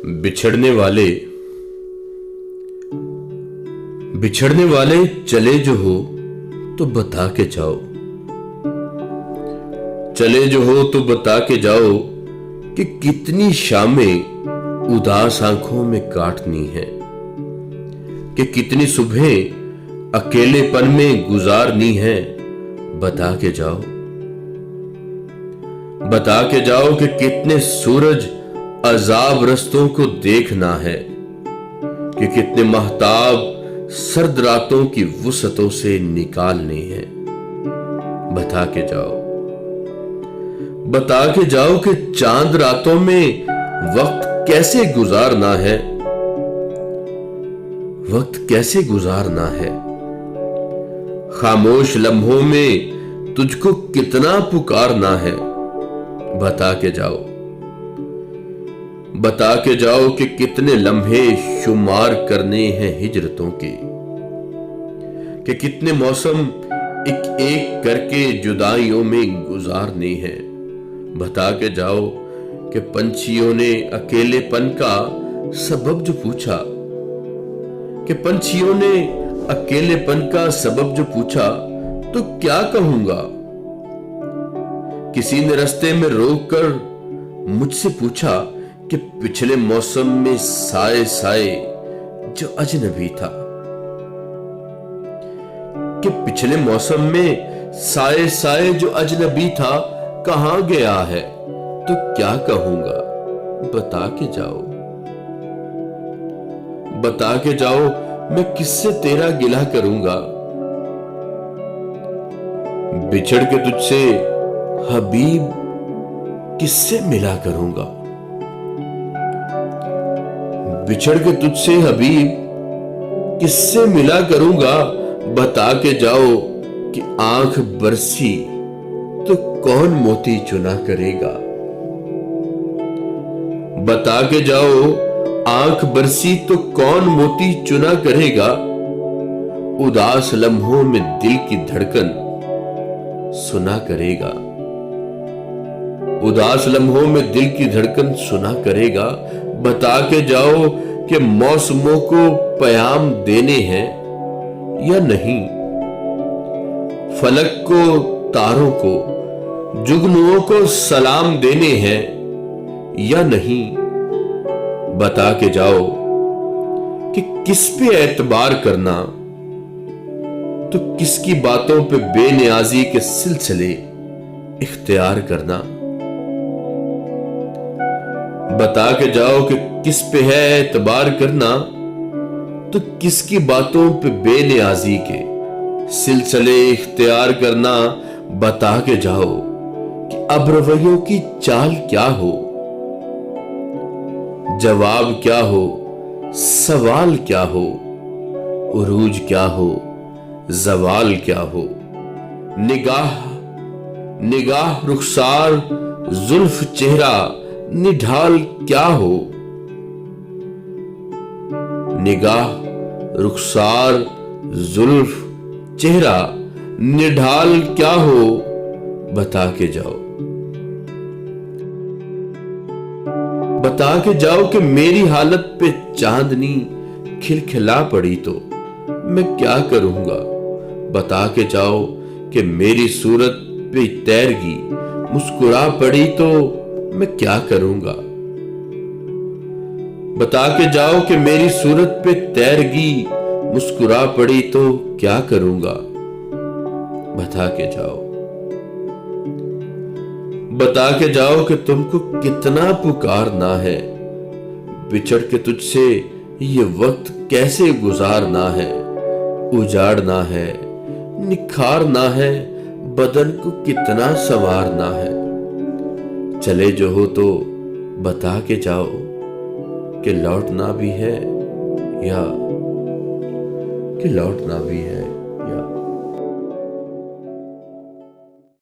बिछड़ने वाले बिछड़ने वाले चले जो हो तो बता के जाओ। चले जो हो तो बता के जाओ कि कितनी शामें उदास आंखों में काटनी है, कि कितनी सुबह अकेलेपन में गुजारनी है। बता के जाओ, बता के जाओ कि कितने सूरज अजाब रस्तों को देखना है, कि कितने महताब सर्द रातों की वुसतों से निकालने हैं। बता के जाओ, बता के जाओ कि चांद रातों में वक्त कैसे गुजारना है, वक्त कैसे गुजारना है। खामोश लम्हों में तुझको कितना पुकारना है। बता के जाओ, बता के जाओ कि कितने लम्हे शुमार करने हैं हिजरतों के, कि कितने मौसम एक एक करके जुदाइयों में गुजारने हैं। बता के जाओ कि पंछियों ने अकेलेपन का सबब जो पूछा, कि पंछियों ने अकेलेपन का सबब जो पूछा तो क्या कहूंगा। किसी ने रास्ते में रोककर मुझसे पूछा कि पिछले मौसम में साए साए जो अजनबी था, कि पिछले मौसम में साए साए जो अजनबी था कहां गया है तो क्या कहूंगा। बता के जाओ, बता के जाओ मैं किससे तेरा गिला करूंगा। बिछड़ के तुझसे हबीब किससे मिला करूंगा। बिछड़ के तुझसे हबीब किससे मिला करूंगा। बता के जाओ कि आंख बरसी तो कौन मोती चुना करेगा। बता के जाओ आंख बरसी तो कौन मोती चुना करेगा। उदास लम्हों में दिल की धड़कन सुना करेगा। उदास लम्हों में दिल की धड़कन सुना करेगा। बता के जाओ कि मौसमों को पैगाम देने हैं या नहीं। फलक को, तारों को, जुगनुओं को सलाम देने हैं या नहीं। बता के जाओ कि किस पे एतबार करना तो किसकी बातों पे बेनियाजी के सिलसिले इख्तियार करना। बता के जाओ कि किस पे है एतबार करना तो किसकी बातों पे बेनियाजी के सिलसिले इख्तियार करना। बता के जाओ कि अब रवैयों की चाल क्या हो, जवाब क्या हो, सवाल क्या हो, उरूज क्या हो, जवाल क्या हो। निगाह निगाह रुखसार जुल्फ चेहरा निढाल क्या हो। निगाह रुखसार जुल्फ चेहरा निढाल क्या हो। बता के जाओ, बता के जाओ कि मेरी हालत पे चांदनी खिलखिला पड़ी तो मैं क्या करूंगा। बता के जाओ कि मेरी सूरत पे तैरगी मुस्कुरा पड़ी तो मैं क्या करूंगा। बता के जाओ कि मेरी सूरत पे तैरगी मुस्कुरा पड़ी तो क्या करूंगा। बता के जाओ, बता के जाओ कि तुमको कितना पुकारना है। बिछड़ के तुझसे ये वक्त कैसे गुजारना है। उजाड़ना है, निखारना है, बदन को कितना संवारना है। चले जो हो तो बता के जाओ कि लौटना भी है या कि लौटना भी है।